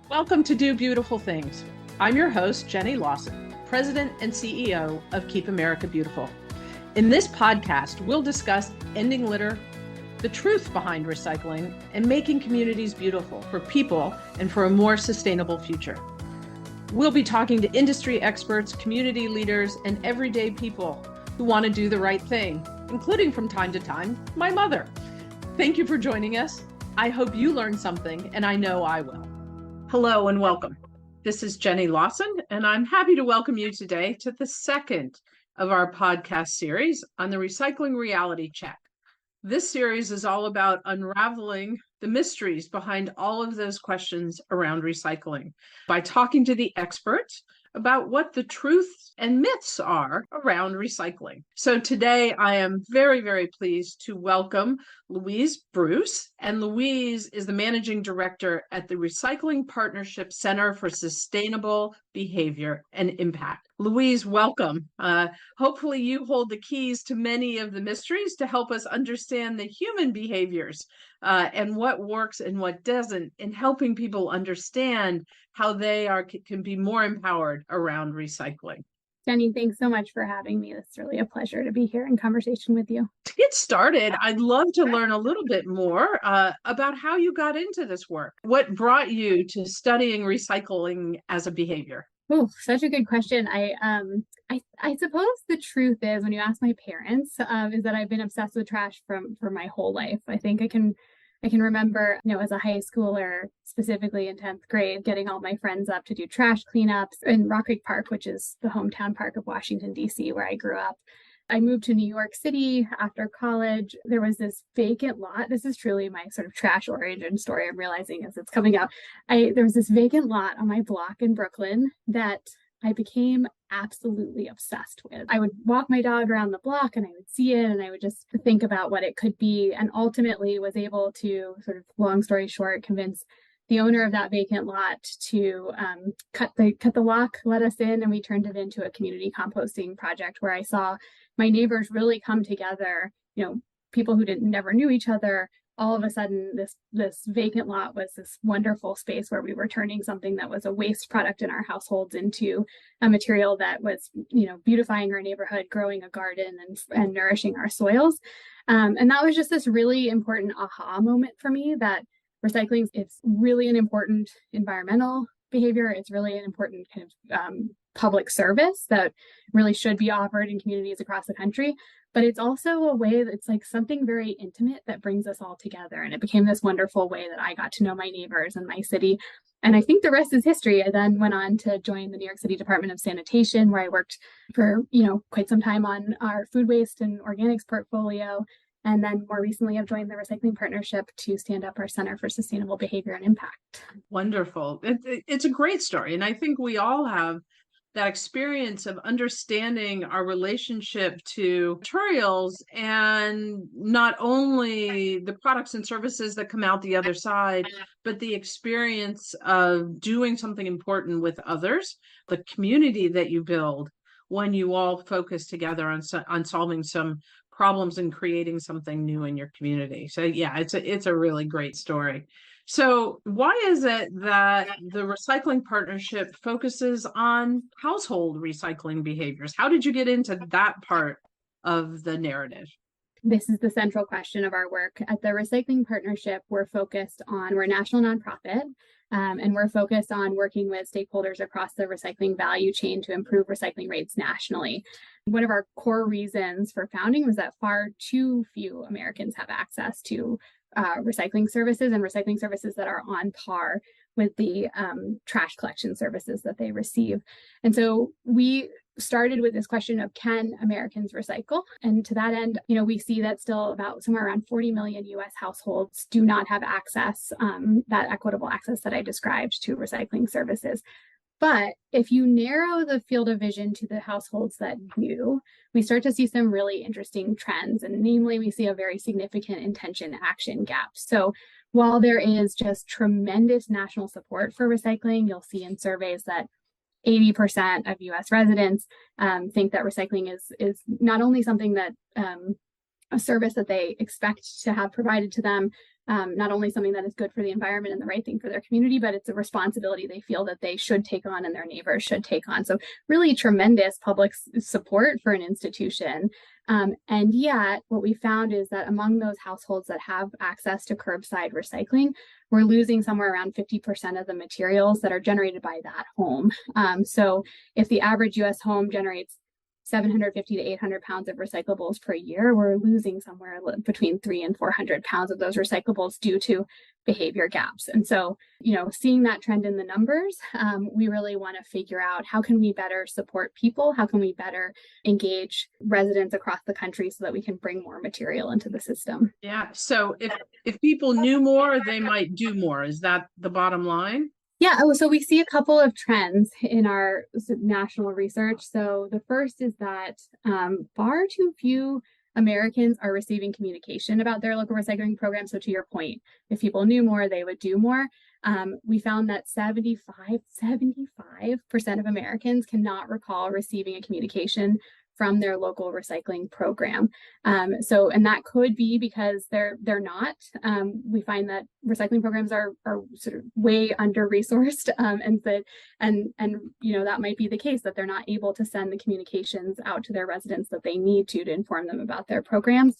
Welcome to Do Beautiful Things. I'm your host, Jenny Lawson, President and CEO of Keep America Beautiful. In this podcast, we'll discuss ending litter, the truth behind recycling, and making communities beautiful for people and for a more sustainable future. We'll be talking to industry experts, community leaders, and everyday people who want to do the right thing, including from time to time, my mother. Thank you for joining us. I hope you learned something, and I know I will. Hello and welcome. This is Jenny Lawson, and I'm happy to welcome you today to the second of our podcast series on the Recycling Reality Check. This series is all about unraveling the mysteries behind all of those questions around recycling by talking to the experts about what the truths and myths are around recycling. So today I am very, very pleased to welcome Louise Bruce. And Louise is the Managing Director at the Recycling Partnership Center for Sustainable Behavior and Impact. Louise, welcome. Hopefully you hold the keys to many of the mysteries to help us understand the human behaviors and what works and what doesn't, in helping people understand how they can be more empowered around recycling. Jenny, thanks so much for having me. It's really a pleasure to be here in conversation with you. To get started, I'd love to learn a little bit more about how you got into this work. What brought you to studying recycling as a behavior? Oh, such a good question. I suppose the truth is, when you ask my parents, is that I've been obsessed with trash for my whole life. I think I can remember, as a high schooler, specifically in 10th grade, getting all my friends up to do trash cleanups in Rock Creek Park, which is the hometown park of Washington, D.C., where I grew up. I moved to New York City after college. There was this vacant lot. This is truly my sort of trash origin story, I'm realizing as it's coming out. There was this vacant lot on my block in Brooklyn that I became absolutely obsessed with. I would walk my dog around the block and I would see it and I would just think about what it could be, and ultimately was able to, sort of long story short, convince the owner of that vacant lot to cut the lock, let us in, and we turned it into a community composting project where I saw my neighbors really come together, people who never knew each other. All of a sudden, this vacant lot was this wonderful space where we were turning something that was a waste product in our households into a material that was, beautifying our neighborhood, growing a garden, and nourishing our soils. And that was just this really important aha moment for me, that recycling is really an important environmental behavior. It's really an important kind of public service that really should be offered in communities across the country. But it's also a way that's like something very intimate that brings us all together. And it became this wonderful way that I got to know my neighbors and my city. And I think the rest is history. I then went on to join the New York City Department of Sanitation, where I worked for, quite some time on our food waste and organics portfolio. And then more recently, I've joined the Recycling Partnership to stand up our Center for Sustainable Behavior and Impact. Wonderful. It's a great story. And I think we all have that experience of understanding our relationship to materials, and not only the products and services that come out the other side, but the experience of doing something important with others, the community that you build when you all focus together on solving some problems and creating something new in your community. So yeah, it's a really great story. So why is it that the Recycling Partnership focuses on household recycling behaviors? How did you get into that part of the narrative? This is the central question of our work. At the Recycling Partnership, we're a national nonprofit, and we're focused on working with stakeholders across the recycling value chain to improve recycling rates nationally. One of our core reasons for founding was that far too few Americans have access to recycling services, and recycling services that are on par with the trash collection services that they receive. And so we started with this question of, can Americans recycle? And to that end, we see that still about somewhere around 40 million US households do not have access, that equitable access that I described, to recycling services. But if you narrow the field of vision to the households that do, we start to see some really interesting trends. And namely, we see a very significant intention action gap. So while there is just tremendous national support for recycling, you'll see in surveys that 80% of US residents think that recycling is not only something that a service that they expect to have provided to them. Not only something that is good for the environment and the right thing for their community, but it's a responsibility they feel that they should take on and their neighbors should take on. So really tremendous public support for an institution. And yet what we found is that among those households that have access to curbside recycling, we're losing somewhere around 50% of the materials that are generated by that home. So if the average US home generates 750 to 800 pounds of recyclables per year, we're losing somewhere between 300 and 400 pounds of those recyclables due to behavior gaps. And so, seeing that trend in the numbers, we really want to figure out how can we better support people? How can we better engage residents across the country so that we can bring more material into the system? Yeah. So if people knew more, they might do more. Is that the bottom line? Yeah, so we see a couple of trends in our national research. So the first is that far too few Americans are receiving communication about their local recycling program. So to your point, if people knew more, they would do more. We found that 75% of Americans cannot recall receiving a communication from their local recycling program. And that could be because they're not. We find that recycling programs are sort of way under-resourced, and that might be the case, that they're not able to send the communications out to their residents that they need to inform them about their programs.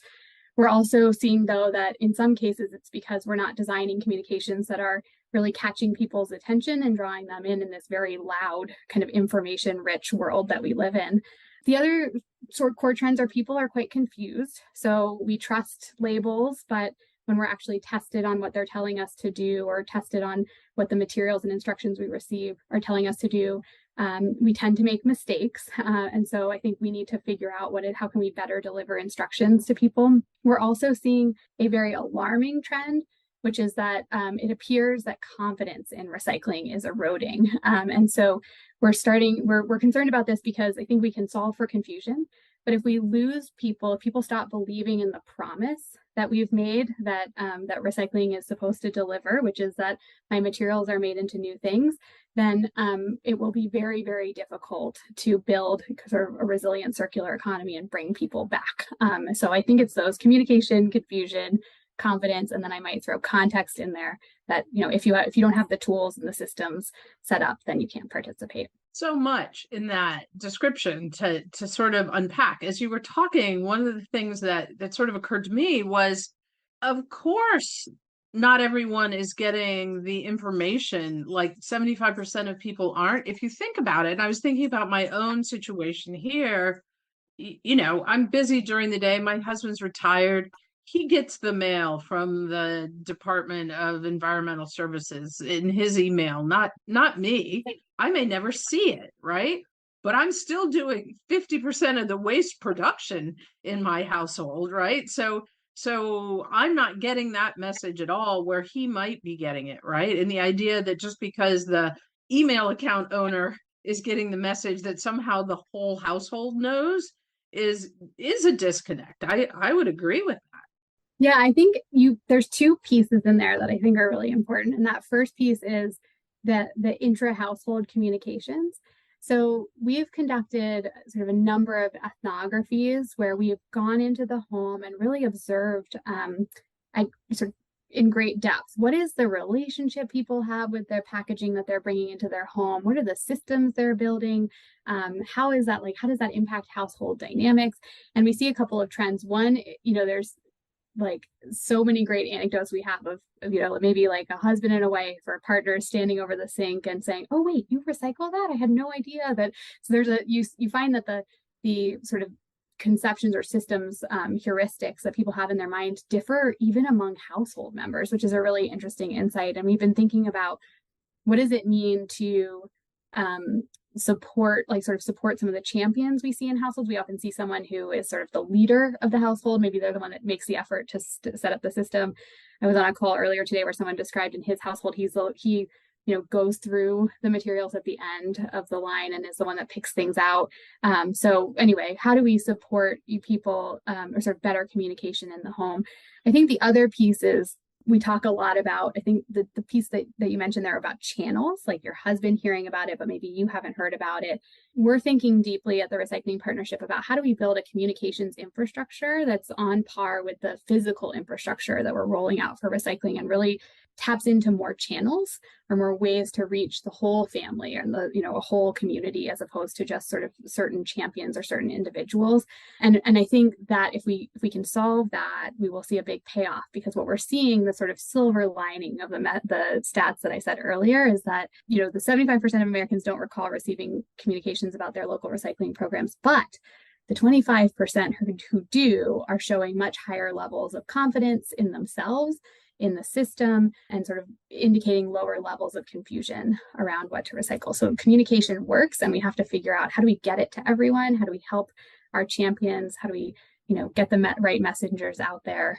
We're also seeing, though, that in some cases it's because we're not designing communications that are really catching people's attention and drawing them in this very loud, kind of information-rich world that we live in. The other core trends are people are quite confused. So we trust labels, but when we're actually tested on what they're telling us to do, or tested on what the materials and instructions we receive are telling us to do, we tend to make mistakes. And so I think we need to figure out how can we better deliver instructions to people. We're also seeing a very alarming trend, which is that it appears that confidence in recycling is eroding. And so we're concerned about this because I think we can solve for confusion. But if we lose people, if people stop believing in the promise that we've made that recycling is supposed to deliver, which is that my materials are made into new things, then it will be very, very difficult to build sort of a resilient circular economy and bring people back. So I think it's those: communication, confusion, confidence, and then I might throw context in there that, if you don't have the tools and the systems set up, then you can't participate. So much in that description to sort of unpack. As you were talking, one of the things that sort of occurred to me was, of course, not everyone is getting the information. Like 75% of people aren't. If you think about it, and I was thinking about my own situation here, I'm busy during the day. My husband's retired. He gets the mail from the Department of Environmental Services in his email, not me. I may never see it, right? But I'm still doing 50% of the waste production in my household, right? So I'm not getting that message at all where he might be getting it, right? And the idea that just because the email account owner is getting the message that somehow the whole household knows is a disconnect. I would agree with that. Yeah, I think there's two pieces in there that I think are really important. And that first piece is the intra-household communications. So we've conducted sort of a number of ethnographies where we've gone into the home and really observed sort of in great depth, what is the relationship people have with their packaging that they're bringing into their home? What are the systems they're building? How does that impact household dynamics? And we see a couple of trends. One, there's like so many great anecdotes we have of maybe like a husband and a wife or partners standing over the sink and saying, "Oh wait, you recycle that? I had no idea that." So there's you find that the sort of conceptions or systems heuristics that people have in their mind differ even among household members, which is a really interesting insight. And we've been thinking about what does it mean to support some of the champions we see in households. We often see someone who is sort of the leader of the household. Maybe they're the one that makes the effort to set up the system. I was on a call earlier today where someone described in his household, he goes through the materials at the end of the line and is the one that picks things out. So anyway, how do we support you people or sort of better communication in the home? I think the other piece is we talk a lot about, I think the piece that you mentioned there about channels, like your husband hearing about it, but maybe you haven't heard about it. We're thinking deeply at the Recycling Partnership about how do we build a communications infrastructure that's on par with the physical infrastructure that we're rolling out for recycling, and really taps into more channels or more ways to reach the whole family and a whole community, as opposed to just sort of certain champions or certain individuals. And I think that if we can solve that, we will see a big payoff, because what we're seeing, the sort of silver lining of the stats that I said earlier, is that the 75% of Americans don't recall receiving communications about their local recycling programs, but the 25% who do are showing much higher levels of confidence in themselves, in the system, and sort of indicating lower levels of confusion around what to recycle. So communication works, and we have to figure out, how do we get it to everyone? How do we help our champions? How do we get the right messengers out there,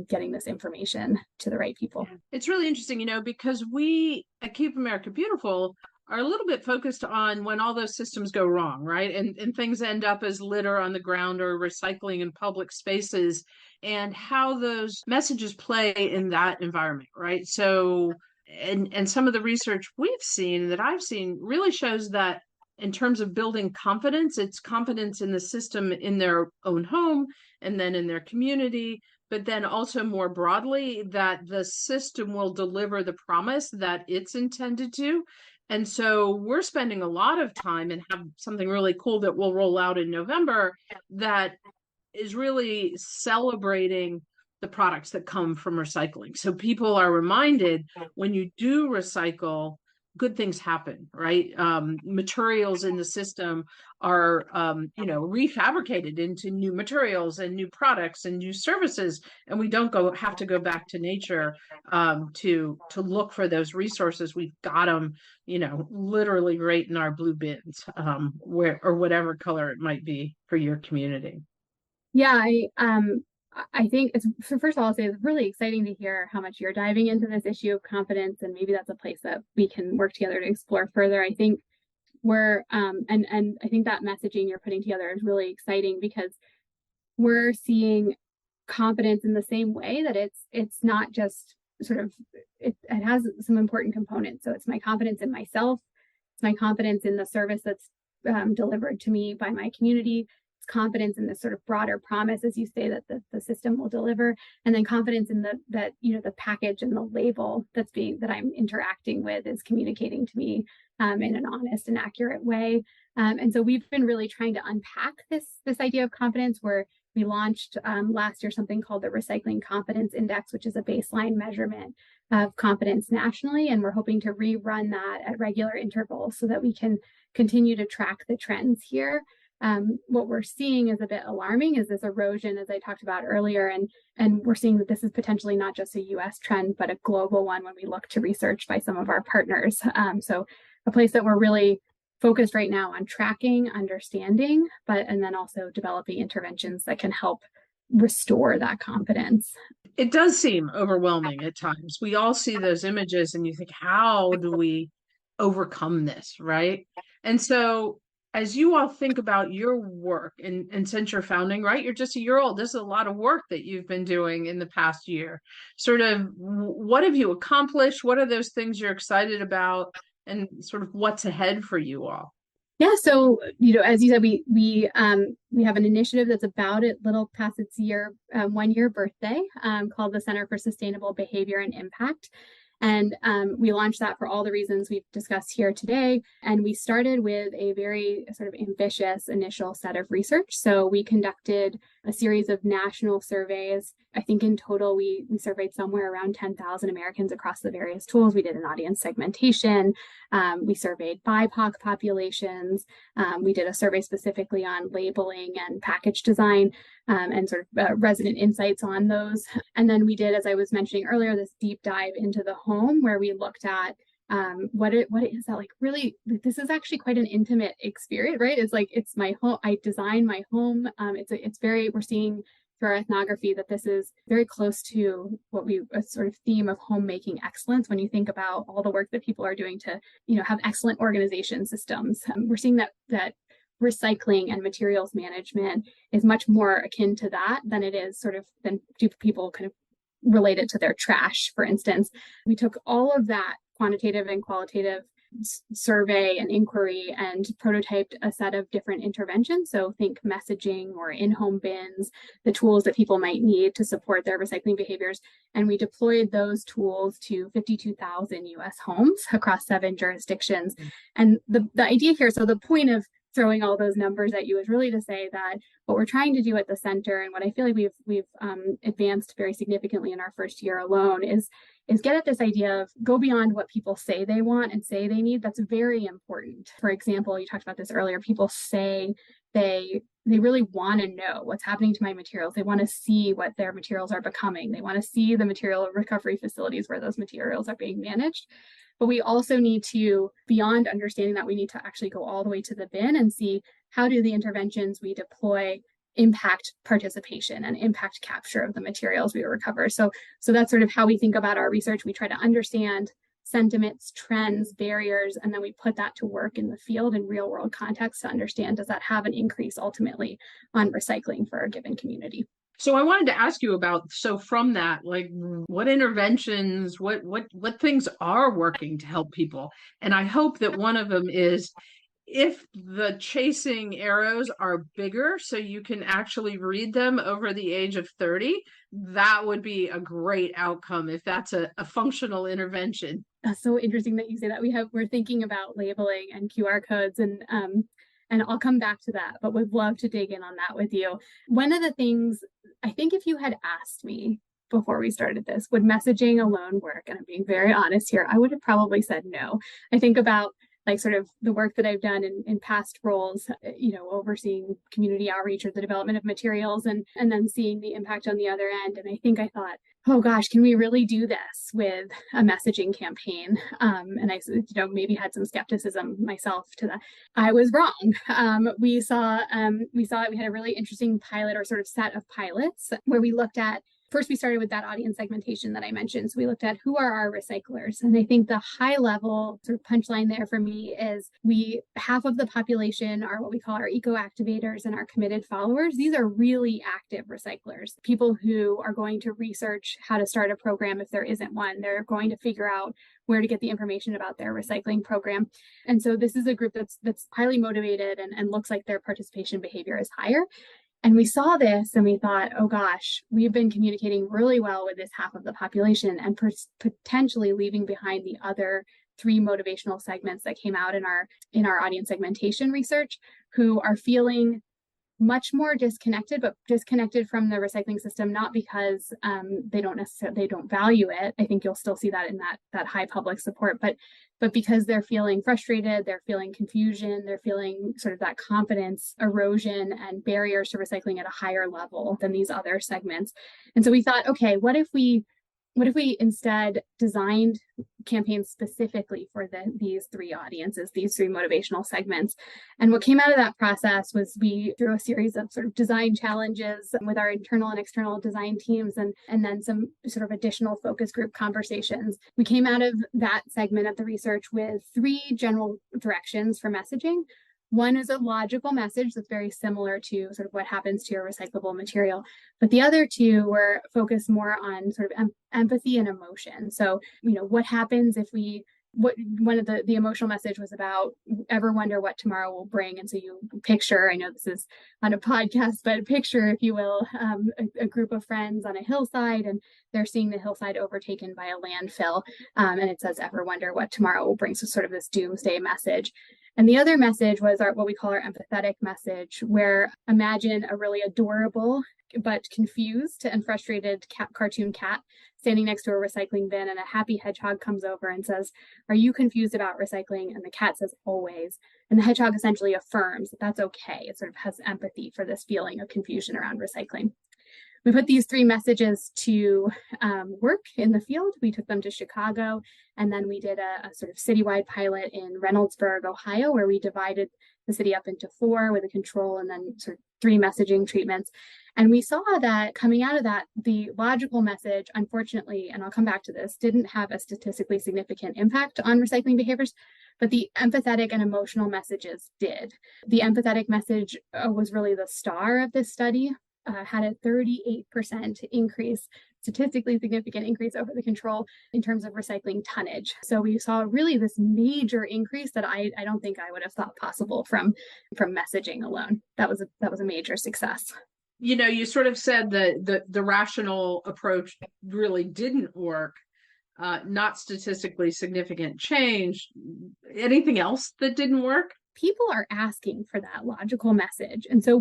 getting this information to the right people? It's really interesting, because we at Keep America Beautiful are a little bit focused on when all those systems go wrong, right? And things end up as litter on the ground or recycling in public spaces, and how those messages play in that environment, right? So, and some of the research we've seen, that I've seen, really shows that in terms of building confidence, it's confidence in the system in their own home and then in their community, but then also more broadly, that the system will deliver the promise that it's intended to. And so we're spending a lot of time, and have something really cool that we'll roll out in November that is really celebrating the products that come from recycling. So people are reminded, when you do recycle, good things happen, right? Materials in the system are, refabricated into new materials and new products and new services, and we don't have to go back to nature to look for those resources. We've got them, literally right in our blue bins, or whatever color it might be for your community. Yeah, I think first of all, I'll say it's really exciting to hear how much you're diving into this issue of confidence, and maybe that's a place that we can work together to explore further. I think we're and I think that messaging you're putting together is really exciting, because we're seeing confidence in the same way that it's not just sort of it has some important components. So it's my confidence in myself, it's my confidence in the service that's delivered to me by my community, confidence in this sort of broader promise, as you say, that the system will deliver, and then confidence in the package and the label that I'm interacting with is communicating to me in an honest and accurate way. And so we've been really trying to unpack this idea of confidence, where we launched last year something called the Recycling Confidence Index, which is a baseline measurement of confidence nationally, and we're hoping to rerun that at regular intervals so that we can continue to track the trends here. What we're seeing is a bit alarming, is this erosion, as I talked about earlier, and we're seeing that this is potentially not just a US trend, but a global one when we look to research by some of our partners. So a place that we're really focused right now on tracking, understanding, and then also developing interventions that can help restore that confidence. It does seem overwhelming at times. We all see those images and you think, how do we overcome this, right? And so as you all think about your work, and since your founding, right, you're just a year old, this is a lot of work that you've been doing in the past year. Sort of, what have you accomplished? What are those things you're excited about? And sort of what's ahead for you all? Yeah, so as you said, we have an initiative that's about a little past its 1 year birthday, called the Center for Sustainable Behavior and Impact. And we launched that for all the reasons we've discussed here today. And we started with a very sort of ambitious initial set of research. So we conducted a series of national surveys. I think in total, we surveyed somewhere around 10,000 Americans across the various tools. We did an audience segmentation. We surveyed BIPOC populations. We did a survey specifically on labeling and package design, and sort of resident insights on those. And then we did, as I was mentioning earlier, this deep dive into the home, where we looked at what is that like. Really, this is actually quite an intimate experience, right? It's like, it's my home. I designed my home. We're seeing through our ethnography that this is very close to a sort of theme of homemaking excellence. When you think about all the work that people are doing to, have excellent organization systems, we're seeing that recycling and materials management is much more akin to that than it is than do people kind of relate it to their trash, for instance. We took all of that quantitative and qualitative survey and inquiry and prototyped a set of different interventions. So think messaging or in-home bins, the tools that people might need to support their recycling behaviors. And we deployed those tools to 52,000 US homes across 7 jurisdictions. And the idea here, so the point of throwing all those numbers at you is really to say that what we're trying to do at the center, and what I feel like we've advanced very significantly in our first year alone, is get at this idea of go beyond what people say they want and say they need. That's very important. For example, you talked about this earlier. People say they really want to know what's happening to my materials. They want to see what their materials are becoming. They want to see the material recovery facilities where those materials are being managed. But we also need to, beyond understanding that, we need to actually go all the way to the bin and see how do the interventions we deploy impact participation and impact capture of the materials we recover. So that's sort of how we think about our research. We try to understand sentiments, trends, barriers, and then we put that to work in the field in real world context to understand, does that have an increase ultimately on recycling for a given community? So I wanted to ask you about, so from that, like what interventions, what things are working to help people? And I hope that one of them is if the chasing arrows are bigger so you can actually read them over the age of 30, that would be a great outcome if that's a functional intervention. That's so interesting that you say that. We're thinking about labeling and QR codes, and I'll come back to that, but would love to dig in on that with you. One of the things, I think if you had asked me before we started this, would messaging alone work? And I'm being very honest here, I would have probably said no. I think about like sort of the work that I've done in past roles, overseeing community outreach or the development of materials, and then seeing the impact on the other end. And I think I thought, oh gosh, can we really do this with a messaging campaign? And I, maybe had some skepticism myself to that. I was wrong. We saw we had a really interesting pilot, or sort of set of pilots, where we looked at, first, we started with that audience segmentation that I mentioned. So we looked at who are our recyclers. And I think the high level sort of punchline there for me is half of the population are what we call our eco-activators and our committed followers. These are really active recyclers, people who are going to research how to start a program if there isn't one. They're going to figure out where to get the information about their recycling program. And so this is a group that's highly motivated and looks like their participation behavior is higher. And we saw this and we thought, oh gosh, we've been communicating really well with this half of the population and potentially leaving behind the other 3 motivational segments that came out in our audience segmentation research, who are feeling much more disconnected, but disconnected from the recycling system, not because they don't value it. I think you'll still see that in that high public support, but because they're feeling frustrated, they're feeling confusion, they're feeling sort of that confidence erosion and barriers to recycling at a higher level than these other segments. And so we thought, okay, what if we instead designed campaigns specifically for these 3 audiences, these 3 motivational segments? And what came out of that process was we, through a series of sort of design challenges with our internal and external design teams, and then some sort of additional focus group conversations, we came out of that segment of the research with 3 general directions for messaging. One is a logical message that's very similar to sort of what happens to your recyclable material. But the other 2 were focused more on sort of empathy and emotion. So, what happens if one of the emotional message was about, ever wonder what tomorrow will bring? And so you picture, I know this is on a podcast, but picture, if you will, a group of friends on a hillside, and they're seeing the hillside overtaken by a landfill. And it says, ever wonder what tomorrow will bring? So sort of this doomsday message. And the other message was what we call our empathetic message, where imagine a really adorable but confused and frustrated cartoon cat standing next to a recycling bin, and a happy hedgehog comes over and says, are you confused about recycling? And the cat says, always. And the hedgehog essentially affirms that that's okay. It sort of has empathy for this feeling of confusion around recycling. We put these 3 messages to work in the field. We took them to Chicago, and then we did a sort of citywide pilot in Reynoldsburg, Ohio, where we divided the city up into 4 with a control and then sort of 3 messaging treatments. And we saw that coming out of that, the logical message, unfortunately, and I'll come back to this, didn't have a statistically significant impact on recycling behaviors, but the empathetic and emotional messages did. The empathetic message was really the star of this study. Had a 38% increase statistically significant increase over the control in terms of recycling tonnage. So we saw really this major increase that I don't think I would have thought possible from messaging alone. That was a major success. You sort of said that the rational approach really didn't work. Not statistically significant change. Anything else that didn't work? People are asking for that logical message. And so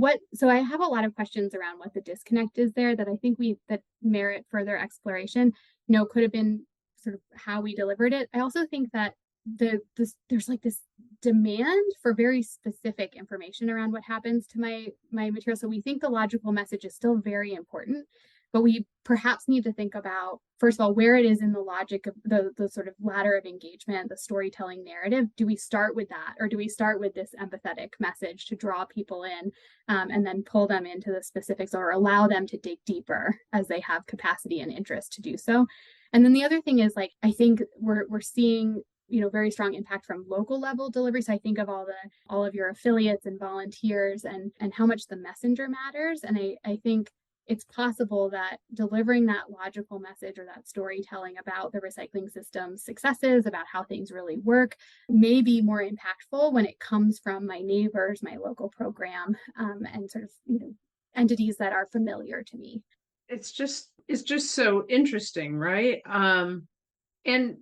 I have a lot of questions around what the disconnect is there that I think that merit further exploration. Could have been sort of how we delivered it. I also think that there's like this demand for very specific information around what happens to my material. So we think the logical message is still very important, but we perhaps need to think about, first of all, where it is in the logic of the sort of ladder of engagement, the storytelling narrative. Do we start with that, or do we start with this empathetic message to draw people in, and then pull them into the specifics, or allow them to dig deeper as they have capacity and interest to do so? And then the other thing is, like, I think we're seeing very strong impact from local level delivery. So I think of all of your affiliates and volunteers and how much the messenger matters. And I think it's possible that delivering that logical message or that storytelling about the recycling system's successes, about how things really work, may be more impactful when it comes from my neighbors, my local program, and sort of entities that are familiar to me. It's just so interesting, right? And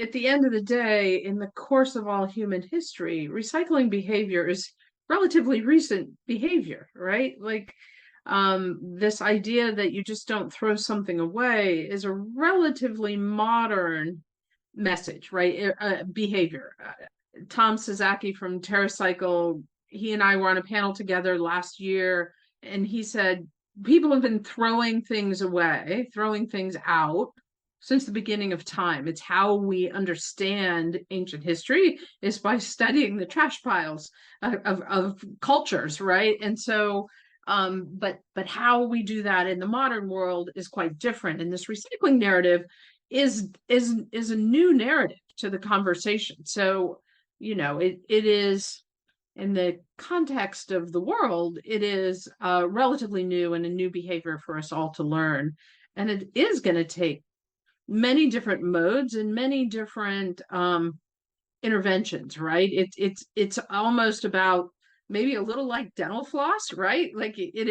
at the end of the day, in the course of all human history, recycling behavior is relatively recent behavior, right? Like, this idea that you just don't throw something away is a relatively modern message, right? Behavior. Tom Sasaki from TerraCycle, he and I were on a panel together last year, and he said people have been throwing things away, throwing things out since the beginning of time. It's how we understand ancient history, is by studying the trash piles of cultures, right? And so but how we do that in the modern world is quite different. And this recycling narrative is a new narrative to the conversation. So, it is, in the context of the world, it is relatively new and a new behavior for us all to learn. And it is going to take many different modes and many different interventions, right? It's almost about maybe a little like dental floss, right? Like it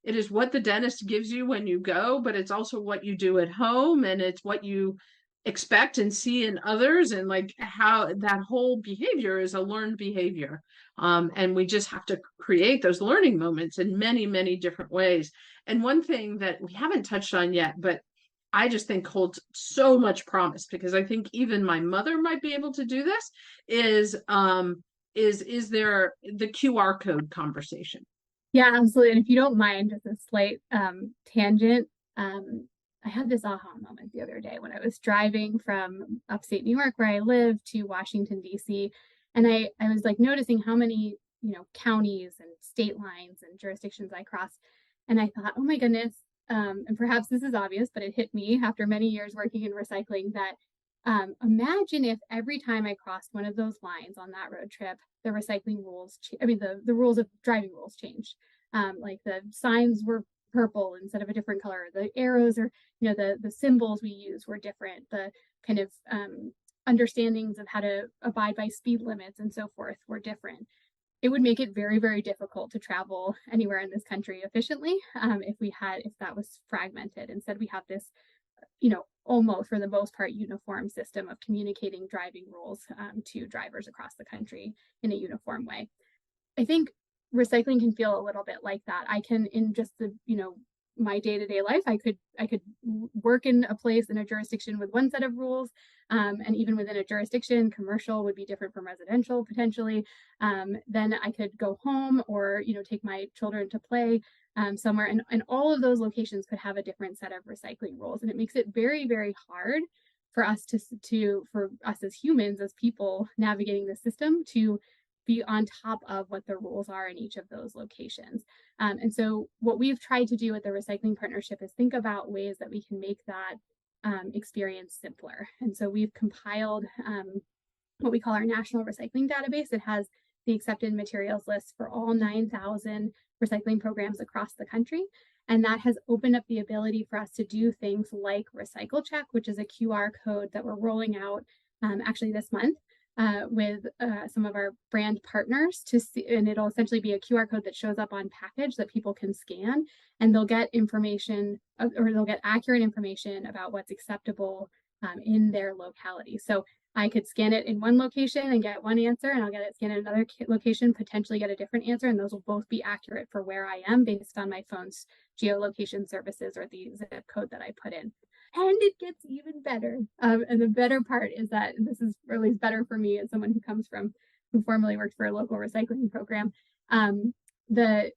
is what the dentist gives you when you go, but it's also what you do at home, and it's what you expect and see in others, and like how that whole behavior is a learned behavior. And we just have to create those learning moments in many, many different ways. And one thing that we haven't touched on yet, but I just think holds so much promise, because I think even my mother might be able to do this, is there the QR code conversation? Yeah, absolutely. And if you don't mind, just a slight tangent, I had this aha moment the other day when I was driving from upstate New York, where I live, to Washington, D.C. And I was like noticing how many, counties and state lines and jurisdictions I crossed. And I thought, oh my goodness, and perhaps this is obvious, but it hit me after many years working in recycling, that imagine if every time I crossed one of those lines on that road trip, the recycling rules, the rules of driving rules changed. Like the signs were purple instead of a different color. The arrows, or the symbols we use were different. The kind of understandings of how to abide by speed limits and so forth were different. It would make it very, very difficult to travel anywhere in this country efficiently if that was fragmented. Instead, we have this, almost, for the most part, uniform system of communicating driving rules to drivers across the country in a uniform way. I think recycling can feel a little bit like that. I can, in just the, my day-to-day life, I could work in a place, in a jurisdiction, with one set of rules, and even within a jurisdiction, commercial would be different from residential potentially. Then I could go home, or take my children to play somewhere, and all of those locations could have a different set of recycling rules, and it makes it very, very hard for us for us as humans, as people navigating the system, to be on top of what the rules are in each of those locations. And so what we've tried to do with the Recycling Partnership is think about ways that we can make that experience simpler. And so we've compiled what we call our National Recycling Database. It has the accepted materials list for all 9,000 recycling programs across the country. And that has opened up the ability for us to do things like Recycle Check, which is a QR code that we're rolling out actually this month with some of our brand partners to see, and it'll essentially be a QR code that shows up on package that people can scan, and they'll get information or they'll get accurate information about what's acceptable in their locality. So I could scan it in one location and get one answer, and I'll get it scanned in another location, potentially get a different answer, and those will both be accurate for where I am based on my phone's geolocation services or the zip code that I put in. And it gets even better. And the better part is that this is really better for me as someone who formerly worked for a local recycling program.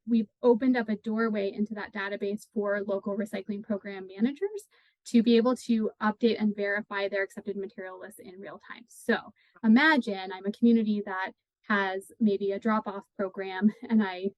We've opened up a doorway into that database for local recycling program managers to be able to update and verify their accepted material lists in real time. So imagine I'm a community that has maybe a drop-off program, and I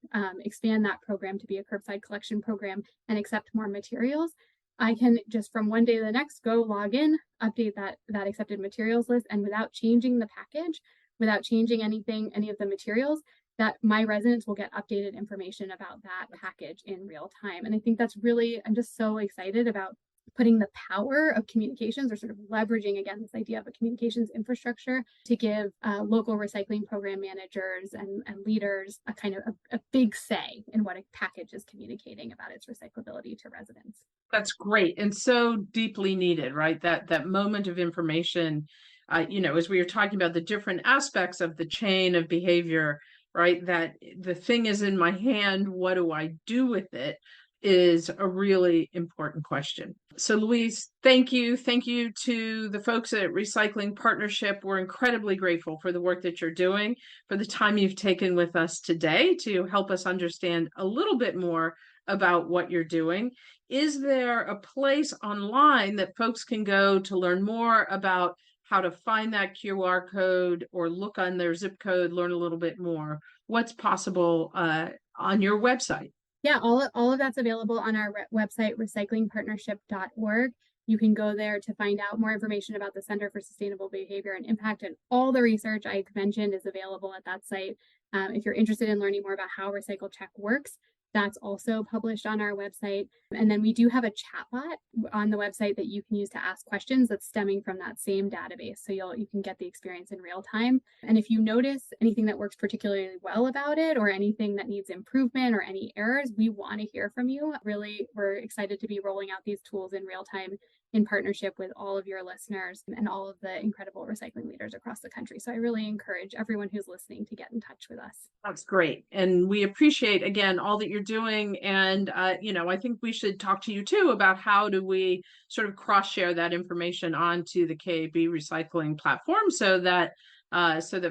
expand that program to be a curbside collection program and accept more materials. I can just from one day to the next go log in, update that accepted materials list, and without changing the package, without changing any of the materials, that my residents will get updated information about that package in real time. And I think that's really, I'm just so excited about putting the power of communications, or sort of leveraging again this idea of a communications infrastructure to give local recycling program managers and leaders a kind of a big say in what a package is communicating about its recyclability to residents. That's great and so deeply needed, right? That moment of information, as we were talking about the different aspects of the chain of behavior, right? That the thing is in my hand, what do I do with it? Is a really important question. So Louise, thank you. Thank you to the folks at Recycling Partnership. We're incredibly grateful for the work that you're doing, for the time you've taken with us today to help us understand a little bit more about what you're doing. Is there a place online that folks can go to learn more about how to find that QR code or look on their zip code, learn a little bit more? What's possible on your website? Yeah, all of that's available on our website, recyclingpartnership.org. You can go there to find out more information about the Center for Sustainable Behavior and Impact, and all the research I mentioned is available at that site. If you're interested in learning more about how Recycle Check works, that's also published on our website. And then we do have a chatbot on the website that you can use to ask questions that's stemming from that same database. So you can get the experience in real time. And if you notice anything that works particularly well about it, or anything that needs improvement or any errors, we want to hear from you. Really, we're excited to be rolling out these tools in real time in partnership with all of your listeners and all of the incredible recycling leaders across the country. So I really encourage everyone who's listening to get in touch with us. That's great. And we appreciate, again, all that you're doing. And, I think we should talk to you too about how do we sort of cross-share that information onto the KAB recycling platform so that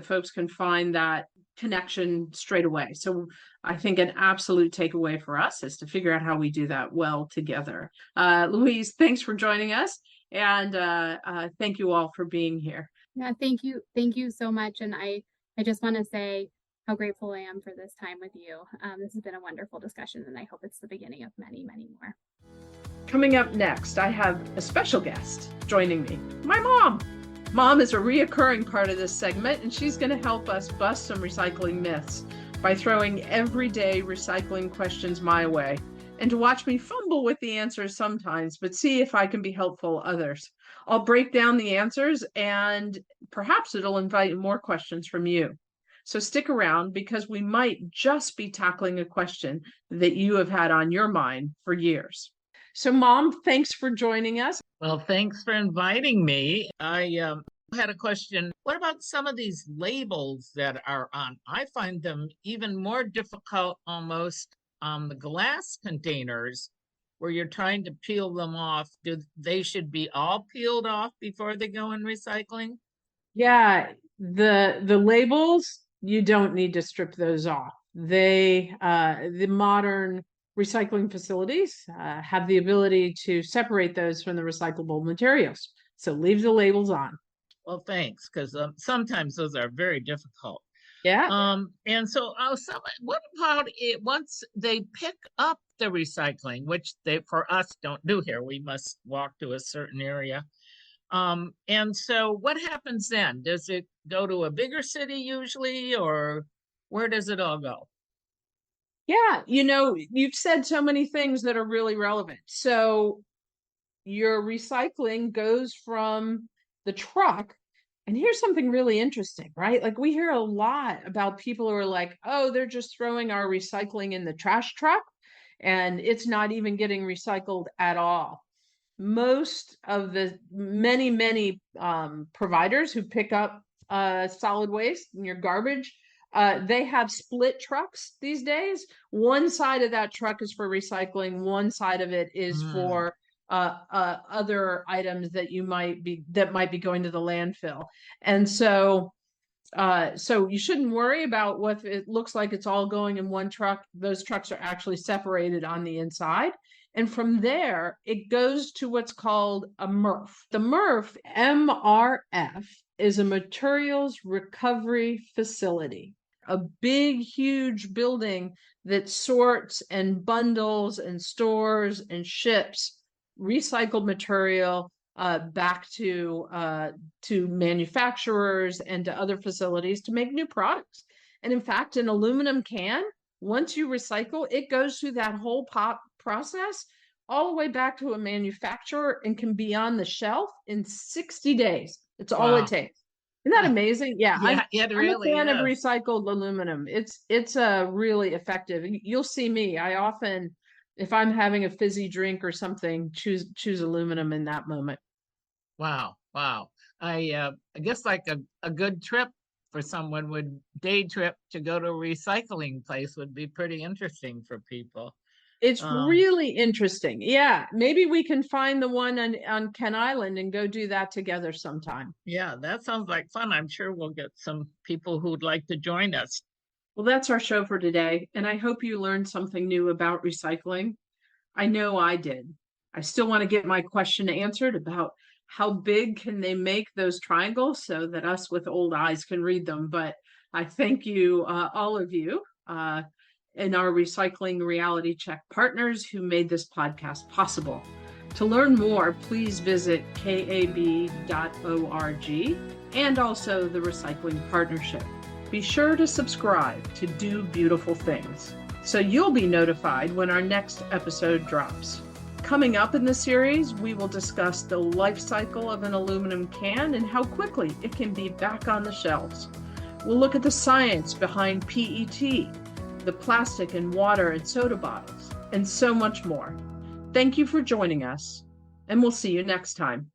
folks can find that connection straight away. So I think an absolute takeaway for us is to figure out how we do that well together. Louise, thanks for joining us. And thank you all for being here. Yeah, thank you. Thank you so much. And I just want to say how grateful I am for this time with you. This has been a wonderful discussion, and I hope it's the beginning of many, many more. Coming up next, I have a special guest joining me, my mom. Mom is a reoccurring part of this segment, and she's going to help us bust some recycling myths by throwing everyday recycling questions my way, and to watch me fumble with the answers sometimes, but see if I can be helpful others. I'll break down the answers, and perhaps it'll invite more questions from you. So stick around, because we might just be tackling a question that you have had on your mind for years. So Mom, thanks for joining us. Well, thanks for inviting me. I had a question. What about some of these labels that are on? I find them even more difficult almost on the glass containers where you're trying to peel them off. They should be all peeled off before they go in recycling? Yeah, the labels, you don't need to strip those off. The modern recycling facilities have the ability to separate those from the recyclable materials. So leave the labels on. Well, thanks, because sometimes those are very difficult. Yeah. And so what about it once they pick up the recycling, which they for us don't do here? We must walk to a certain area. And so what happens then? Does it go to a bigger city usually, or where does it all go? Yeah, you've said so many things that are really relevant. So your recycling goes from the truck. And here's something really interesting, right? Like we hear a lot about people who are like, oh, they're just throwing our recycling in the trash truck and it's not even getting recycled at all. Most of the many providers who pick up solid waste and your garbage, they have split trucks these days. One side of that truck is for recycling, one side of it is Mm. for other items that might be going to the landfill. And so you shouldn't worry about what it looks like it's all going in one truck. Those trucks are actually separated on the inside. And from there, it goes to what's called a MRF. The MRF, MRF, is a materials recovery facility, a big, huge building that sorts and bundles and stores and ships recycled material back to manufacturers and to other facilities to make new products. And in fact, an aluminum can, once you recycle, it goes through that whole process all the way back to a manufacturer and can be on the shelf in 60 days. It's all it Wow. takes. Isn't that amazing? Yeah, Yeah, it I'm a really fan of is. recycled aluminum. It's really effective. You'll see me. I often, if I'm having a fizzy drink or something, choose aluminum in that moment. Wow, wow. I guess like a good trip for someone would day trip to go to a recycling place would be pretty interesting for people. It's Um, really interesting. Yeah, maybe we can find the one on Ken Island and go do that together sometime. yeah, that sounds like fun. I'm sure we'll get some people who'd like to join us. Well, that's our show for today, and I hope you learned something new about recycling. I know I did. I still want to get my question answered about how big can they make those triangles so that us with old eyes can read them. But I thank you, all of you, and our Recycling Reality Check partners who made this podcast possible. To learn more, please visit kab.org and also the Recycling Partnership. Be sure to subscribe to Do Beautiful Things so you'll be notified when our next episode drops. Coming up in the series, we will discuss the life cycle of an aluminum can and how quickly it can be back on the shelves. We'll look at the science behind PET, the plastic in water and soda bottles, and so much more. Thank you for joining us, and we'll see you next time.